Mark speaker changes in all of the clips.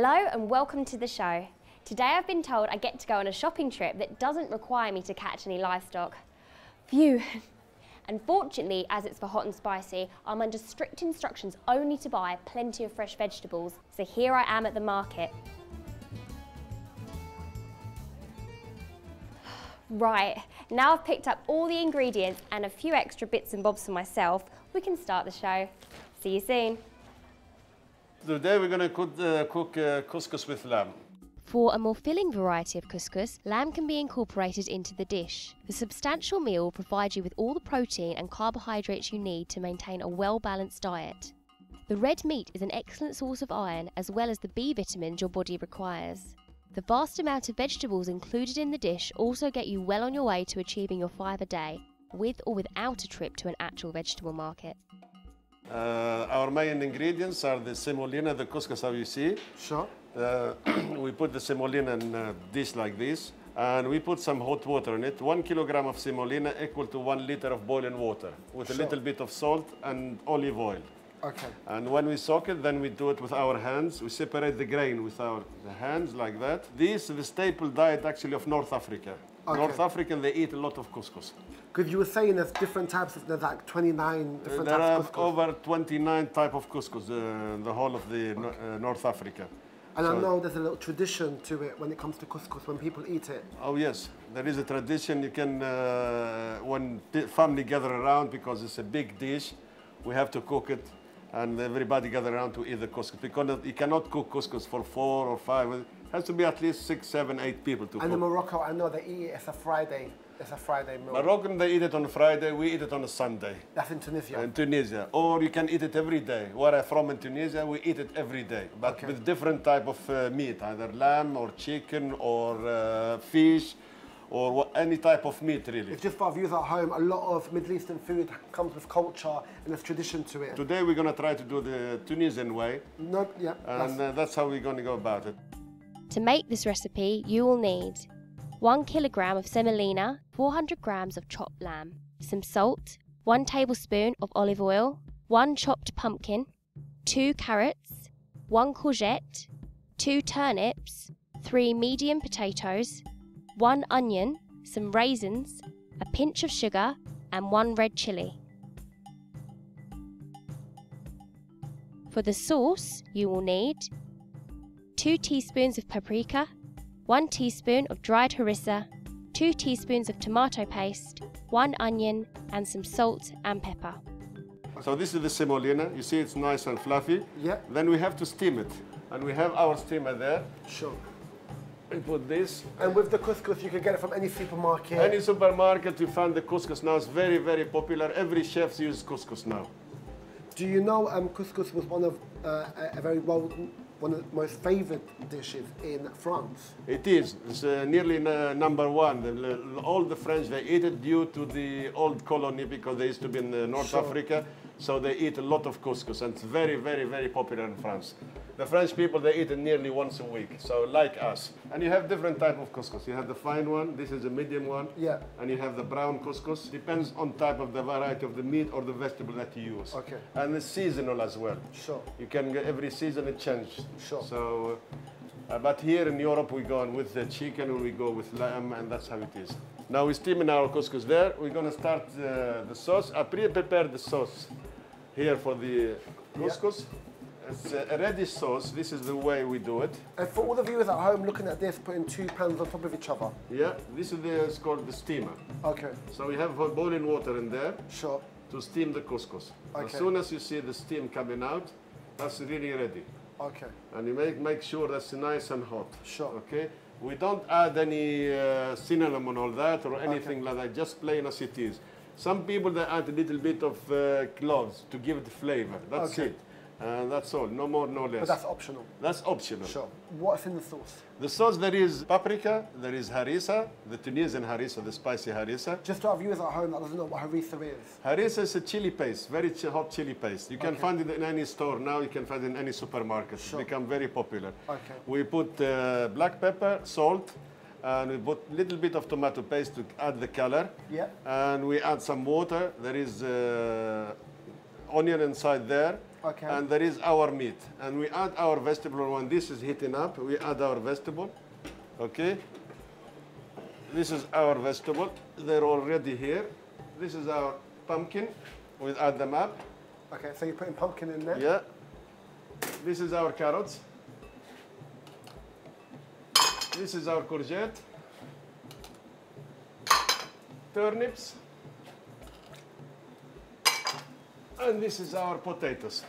Speaker 1: Hello and welcome to the show. Today I've been told I get to go on a shopping trip that doesn't require me to catch any livestock. Phew. Unfortunately, as it's for hot and spicy, I'm under strict instructions only to buy plenty of fresh vegetables. So here I am at the market. Right, now I've picked up all the ingredients and a few extra bits and bobs for myself, we can start the show. See you soon.
Speaker 2: Today we're going to cook couscous with lamb.
Speaker 1: For a more filling variety of couscous, lamb can be incorporated into the dish. The substantial meal will provide you with all the protein and carbohydrates you need to maintain a well-balanced diet. The red meat is an excellent source of iron as well as the B vitamins your body requires. The vast amount of vegetables included in the dish also get you well on your way to achieving your 5 a day, with or without a trip to an actual vegetable market.
Speaker 2: Our main ingredients are the semolina, the couscous, how you see.
Speaker 3: Sure.
Speaker 2: We put the semolina in a dish like this, and we put some hot water in it. 1 kilogram of semolina equal to 1 liter of boiling water with a little bit of salt and olive oil.
Speaker 3: Okay.
Speaker 2: And when we soak it, then we do it with our hands. We separate the grain with our hands like that. This is the staple diet actually of North Africa.
Speaker 3: Okay.
Speaker 2: North African, they eat a lot of couscous.
Speaker 3: Because you were saying there's different types of, there's like 29 different types of couscous.
Speaker 2: There are over 29 type of couscous, the whole of the North Africa.
Speaker 3: And so, I know there's a little tradition to it when it comes to couscous, when people eat it.
Speaker 2: Oh yes, there is a tradition. You can, when family gather around, because it's a big dish, we have to cook it. And everybody gather around to eat the couscous. Because you cannot cook couscous for 4 or 5. It has to be at least 6, 7, 8 people to cook.
Speaker 3: And in Morocco, I know they eat it, it's a Friday meal.
Speaker 2: Moroccan, they eat it on a Friday, we eat it on a Sunday.
Speaker 3: That's in Tunisia?
Speaker 2: In Tunisia. Or you can eat it every day. Where I'm from in Tunisia, we eat it every day. But with different type of meat, either lamb or chicken or fish, or any type of meat, really.
Speaker 3: It's just for our viewers at home, a lot of Middle Eastern food comes with culture and there's tradition to it.
Speaker 2: Today we're going to try to do the Tunisian way.
Speaker 3: No, yeah.
Speaker 2: And that's how we're going to go about it.
Speaker 1: To make this recipe, you will need 1 kilogram of semolina, 400 grams of chopped lamb, some salt, 1 tablespoon of olive oil, 1 chopped pumpkin, 2 carrots, 1 courgette, 2 turnips, 3 medium potatoes, 1 onion, some raisins, a pinch of sugar, and 1 red chilli. For the sauce, you will need 2 teaspoons of paprika, 1 teaspoon of dried harissa, 2 teaspoons of tomato paste, 1 onion, and some salt and pepper.
Speaker 2: So this is the semolina. You see it's nice and fluffy.
Speaker 3: Yeah.
Speaker 2: Then we have to steam it. And we have our steamer there.
Speaker 3: Sure.
Speaker 2: We put this.
Speaker 3: And with the couscous, you can get it from any supermarket?
Speaker 2: Any supermarket, you find the couscous now. It's very, very popular. Every chef uses couscous now.
Speaker 3: Do you know couscous was one of one of the most favoured dishes in France?
Speaker 2: It is. It's nearly number 1. All the French, they eat it due to the old colony because they used to be in North Africa. So they eat a lot of couscous, and it's very, very, very popular in France. The French people, they eat it nearly once a week, so like us. And you have different type of couscous. You have the fine one, this is a medium one, and you have the brown couscous. Depends on type of the variety of the meat or the vegetable that you use.
Speaker 3: Okay.
Speaker 2: And it's seasonal as well.
Speaker 3: Sure.
Speaker 2: You can get every season it changes.
Speaker 3: Sure.
Speaker 2: So, but here in Europe, we go on with the chicken, or we go with lamb, and that's how it is. Now we're steaming our couscous there. We're gonna start the sauce. I pre-prepared the sauce here for the couscous. It's a reddish sauce. This is the way we do it.
Speaker 3: And for all the viewers at home looking at this, putting 2 pans on top of each other.
Speaker 2: Yeah, this is it's called the steamer.
Speaker 3: Okay.
Speaker 2: So we have boiling water in there.
Speaker 3: Sure.
Speaker 2: To steam the couscous.
Speaker 3: Okay.
Speaker 2: As soon as you see the steam coming out, that's really ready.
Speaker 3: Okay.
Speaker 2: And you make sure that's nice and hot.
Speaker 3: Sure.
Speaker 2: Okay. We don't add any cinnamon and all that or anything like that. Just plain as it is. Some people they add a little bit of cloves to give it flavor. That's it. And that's all, no more, no less.
Speaker 3: But that's optional?
Speaker 2: That's optional.
Speaker 3: Sure. What's in the sauce?
Speaker 2: The sauce, there is paprika, there is harissa, the Tunisian harissa, the spicy harissa.
Speaker 3: Just to our viewers at home that doesn't know what harissa is.
Speaker 2: Harissa is a chili paste, very hot chili paste. You can find it in any store now, you can find it in any supermarket. Sure. It's become very popular.
Speaker 3: Okay.
Speaker 2: We put black pepper, salt, and we put a little bit of tomato paste to add the color.
Speaker 3: Yeah.
Speaker 2: And we add some water. There is onion inside there.
Speaker 3: Okay.
Speaker 2: And there is our meat. And we add our vegetable when this is heating up. We add our vegetable. Okay. This is our vegetable. They're already here. This is our pumpkin. We add them up.
Speaker 3: Okay, so you're putting pumpkin in there?
Speaker 2: Yeah. This is our carrots. This is our courgette. Turnips. And this is our potatoes.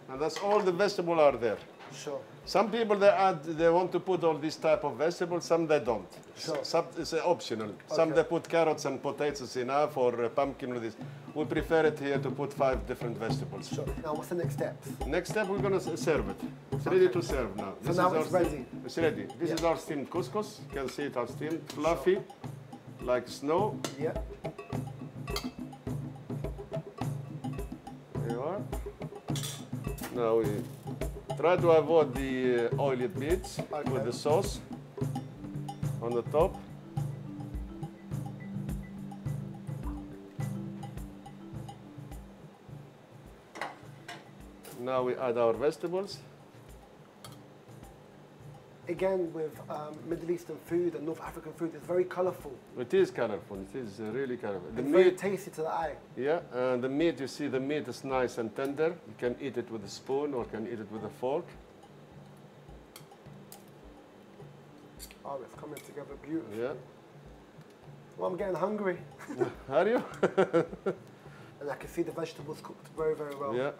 Speaker 2: And that's all the vegetables are there.
Speaker 3: Sure.
Speaker 2: Some people they want to put all this type of vegetables, some they don't.
Speaker 3: Sure.
Speaker 2: Some it's optional. Some they put carrots and potatoes enough or pumpkin with this. We prefer it here to put 5 different vegetables.
Speaker 3: Sure. Now what's the next steps?
Speaker 2: Next step we're gonna serve it. It's ready to serve now.
Speaker 3: So now it's ready.
Speaker 2: It's ready. This is our steamed couscous. You can see it are steamed, fluffy, like snow.
Speaker 3: Yeah.
Speaker 2: There you are. Now we try to avoid the oily bits with the sauce on the top. Now we add our vegetables.
Speaker 3: Again, with Middle Eastern food and North African food, it's very colourful.
Speaker 2: It is colorful. It is really colorful. The
Speaker 3: It's
Speaker 2: meat,
Speaker 3: very tasty to the eye.
Speaker 2: yeah, and the meat, you see the meat is nice and tender. You can eat it with a spoon or can eat it with a fork.
Speaker 3: Oh, it's coming together beautifully.
Speaker 2: Yeah.
Speaker 3: Well, I'm getting hungry.
Speaker 2: Are you?
Speaker 3: And I can see the vegetables cooked very, very well.
Speaker 2: Yeah.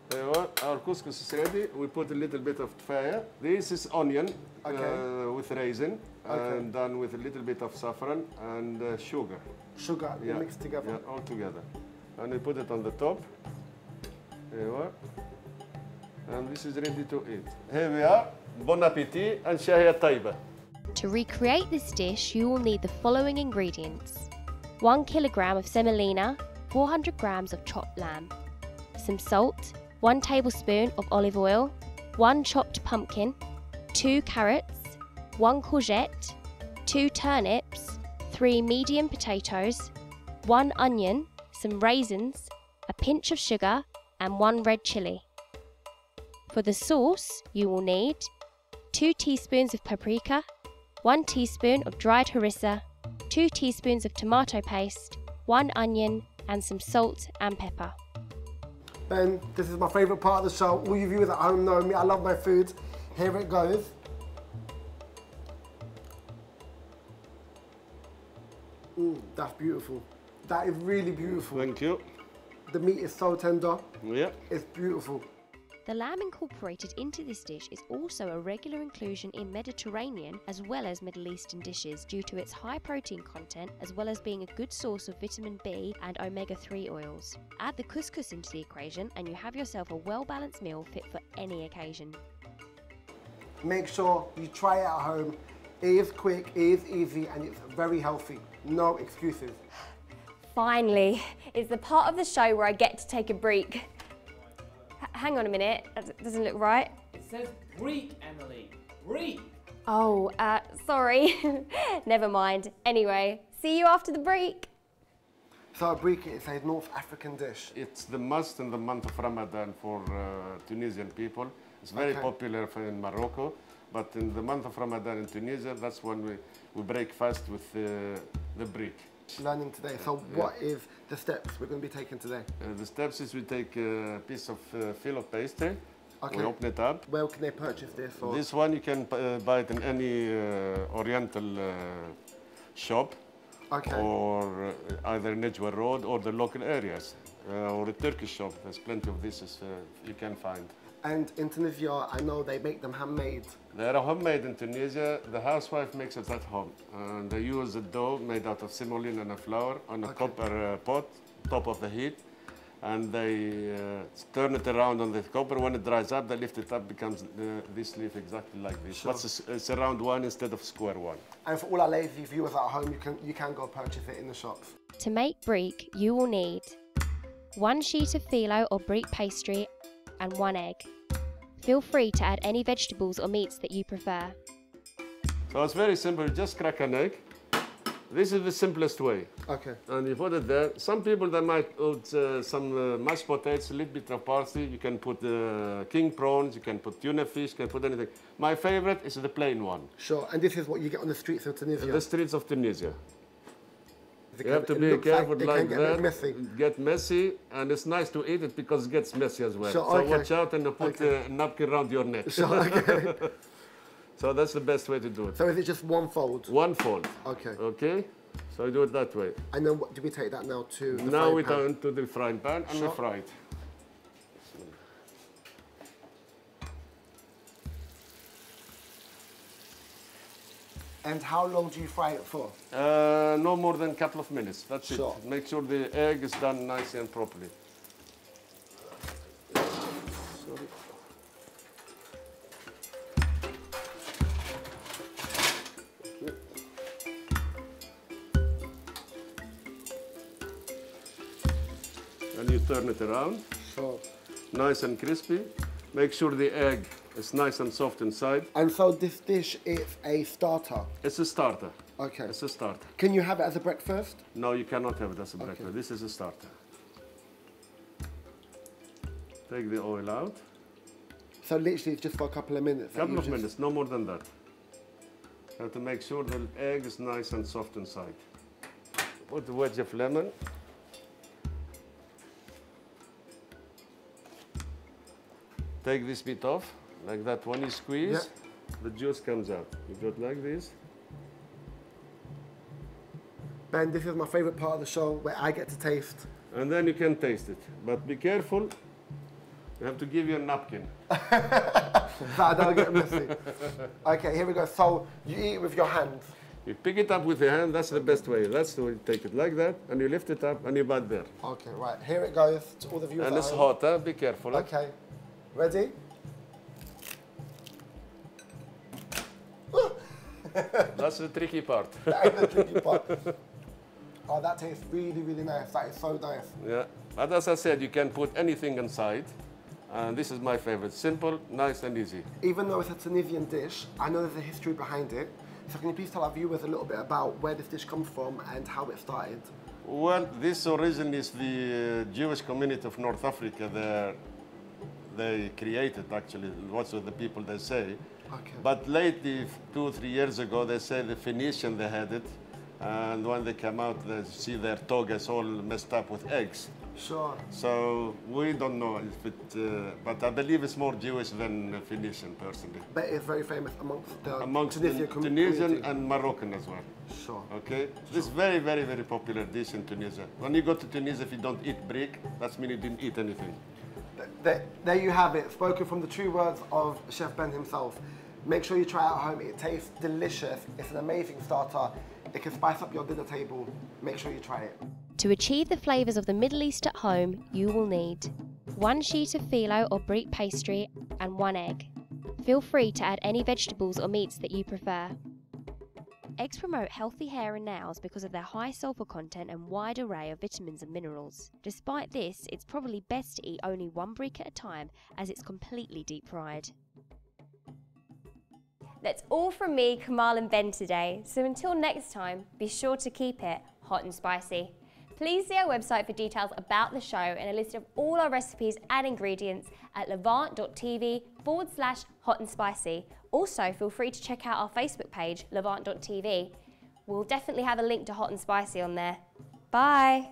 Speaker 2: There you are. Our couscous is ready. We put a little bit of fire. This is onion with raisin and done with a little bit of saffron and sugar.
Speaker 3: Sugar mixed together.
Speaker 2: Yeah, all together. And we put it on the top. There you are. And this is ready to eat. Here we are. Bon appetit and shahia taiba.
Speaker 1: To recreate this dish, you will need the following ingredients: 1 kilogram of semolina, 400 grams of chopped lamb, some salt, 1 tablespoon of olive oil, 1 chopped pumpkin, 2 carrots, 1 courgette, 2 turnips, 3 medium potatoes, 1 onion, some raisins, a pinch of sugar, and 1 red chilli. For the sauce, you will need 2 teaspoons of paprika, 1 teaspoon of dried harissa, 2 teaspoons of tomato paste, 1 onion, and some salt and pepper.
Speaker 3: Ben, this is my favourite part of the show. All you viewers at home know me. I love my food. Here it goes. That's beautiful. That is really beautiful.
Speaker 2: Thank you.
Speaker 3: The meat is so tender.
Speaker 2: Yeah.
Speaker 3: It's beautiful.
Speaker 1: The lamb incorporated into this dish is also a regular inclusion in Mediterranean as well as Middle Eastern dishes due to its high protein content as well as being a good source of vitamin B and omega-3 oils. Add the couscous into the equation and you have yourself a well-balanced meal fit for any occasion.
Speaker 3: Make sure you try it at home. It is quick, it is easy, and it's very healthy. No excuses.
Speaker 4: Finally, it's the part of the show where I get to take a break. Hang on a minute, that doesn't look right.
Speaker 5: It says Breek, Emily. Breek.
Speaker 4: Oh, sorry. Never mind. Anyway, see you after the break.
Speaker 3: So Breek is a North African dish.
Speaker 2: It's the must in the month of Ramadan for Tunisian people. It's very popular in Morocco, but in the month of Ramadan in Tunisia, that's when we break fast with the breek.
Speaker 3: Learning today. So what is the steps we're going to be taking today?
Speaker 2: The steps is we take a piece of fill of pastry.
Speaker 3: Okay.
Speaker 2: We open it up.
Speaker 3: Where can they purchase this? Or?
Speaker 2: This one you can buy it in any Oriental shop, or either Nejwa Road or the local areas, or a Turkish shop. There's plenty of this you can find.
Speaker 3: And in Tunisia, I know they make them handmade.
Speaker 2: They are homemade in Tunisia. The housewife makes it at home. And they use a dough made out of semolina and a flour on a copper pot, top of the heat. And they turn it around on the copper. When it dries up, they lift it up, becomes this leaf exactly like this.
Speaker 3: Sure.
Speaker 2: But it's a round one instead of square one.
Speaker 3: And for all our lazy viewers at home, you can go purchase it in the shops.
Speaker 1: To make breek, you will need 1 sheet of phyllo or breek pastry and 1 egg. Feel free to add any vegetables or meats that you prefer.
Speaker 2: So it's very simple, just crack an egg. This is the simplest way.
Speaker 3: Okay.
Speaker 2: And you put it there. Some people, they might put some mashed potatoes, a little bit of parsley. You can put king prawns, you can put tuna fish, you can put anything. My favorite is the plain one.
Speaker 3: Sure, and this is what you get on the streets of Tunisia?
Speaker 2: The streets of Tunisia. You have to be careful like that. Get messy, and it's nice to eat it because it gets messy as well.
Speaker 3: Sure,
Speaker 2: so
Speaker 3: okay.
Speaker 2: watch out and put a napkin around your neck.
Speaker 3: Sure, okay.
Speaker 2: So that's the best way to do it.
Speaker 3: So is it just one fold?
Speaker 2: One fold.
Speaker 3: Okay.
Speaker 2: Okay? So I do it that way.
Speaker 3: And then what, do we take that now to the
Speaker 2: Now we
Speaker 3: frying pan?
Speaker 2: turn to the frying pan and we fry it.
Speaker 3: And how long do you fry it for?
Speaker 2: No more than a couple of minutes. That's
Speaker 3: Sure.
Speaker 2: it. Make sure the egg is done nicely and properly. Sorry. And you turn it around.
Speaker 3: Sure.
Speaker 2: Nice and crispy. Make sure the egg is nice and soft inside.
Speaker 3: And so this dish is a starter?
Speaker 2: It's a starter.
Speaker 3: Okay.
Speaker 2: It's a starter.
Speaker 3: Can you have it as a breakfast?
Speaker 2: No, you cannot have it as a breakfast. This is a starter. Take the oil out.
Speaker 3: So literally it's just for a couple of minutes?
Speaker 2: Couple of minutes, no more than that. You have to make sure the egg is nice and soft inside. Put the wedge of lemon. Take this bit off, like that. When you squeeze, the juice comes out. You do it like this.
Speaker 3: Ben, this is my favourite part of the show where I get to taste.
Speaker 2: And then you can taste it. But be careful. You have to give you a napkin.
Speaker 3: That don't get messy. Okay, here we go. So you eat it with your hands.
Speaker 2: You pick it up with your hand, that's the best way. That's the way you take it like that, and you lift it up and you bite there.
Speaker 3: Okay, right. Here it goes to all the viewers.
Speaker 2: And it's hot, huh? Be careful. Huh?
Speaker 3: Okay. Ready?
Speaker 2: That's the tricky part.
Speaker 3: That is the tricky part. Oh, that tastes really, really nice. That is so nice.
Speaker 2: Yeah. But as I said, you can put anything inside. And this is my favorite. Simple, nice and easy.
Speaker 3: Even though it's a Tunisian dish, I know there's a history behind it. So can you please tell our viewers a little bit about where this dish comes from and how it started?
Speaker 2: Well, this origin is the Jewish community of North Africa. They created, actually, lots of the people they say.
Speaker 3: Okay.
Speaker 2: But lately, 2 or 3 years ago, they say the Phoenician, they had it. And when they come out, they see their togas all messed up with eggs.
Speaker 3: Sure.
Speaker 2: So we don't know if it, but I believe it's more Jewish than Phoenician, personally.
Speaker 3: But it's very famous amongst the
Speaker 2: Tunisian
Speaker 3: community.
Speaker 2: and Moroccan as well.
Speaker 3: Sure.
Speaker 2: Okay? This is very, very, very popular dish in Tunisia. When you go to Tunisia, if you don't eat breek, that means you didn't eat anything.
Speaker 3: There you have it, spoken from the true words of Chef Ben himself. Make sure you try it at home. It tastes delicious. It's an amazing starter. It can spice up your dinner table. Make sure you try it.
Speaker 1: To achieve the flavours of the Middle East at home, you will need 1 sheet of phyllo or breek pastry and 1 egg. Feel free to add any vegetables or meats that you prefer. Eggs promote healthy hair and nails because of their high sulfur content and wide array of vitamins and minerals. Despite this, it's probably best to eat only 1 breek at a time as it's completely deep fried.
Speaker 4: That's all from me, Kamal and Ben today. So until next time, be sure to keep it hot and spicy. Please see our website for details about the show and a list of all our recipes and ingredients at levant.tv/hot and spicy. Also, feel free to check out our Facebook page, levant.tv. We'll definitely have a link to Hot and Spicy on there. Bye.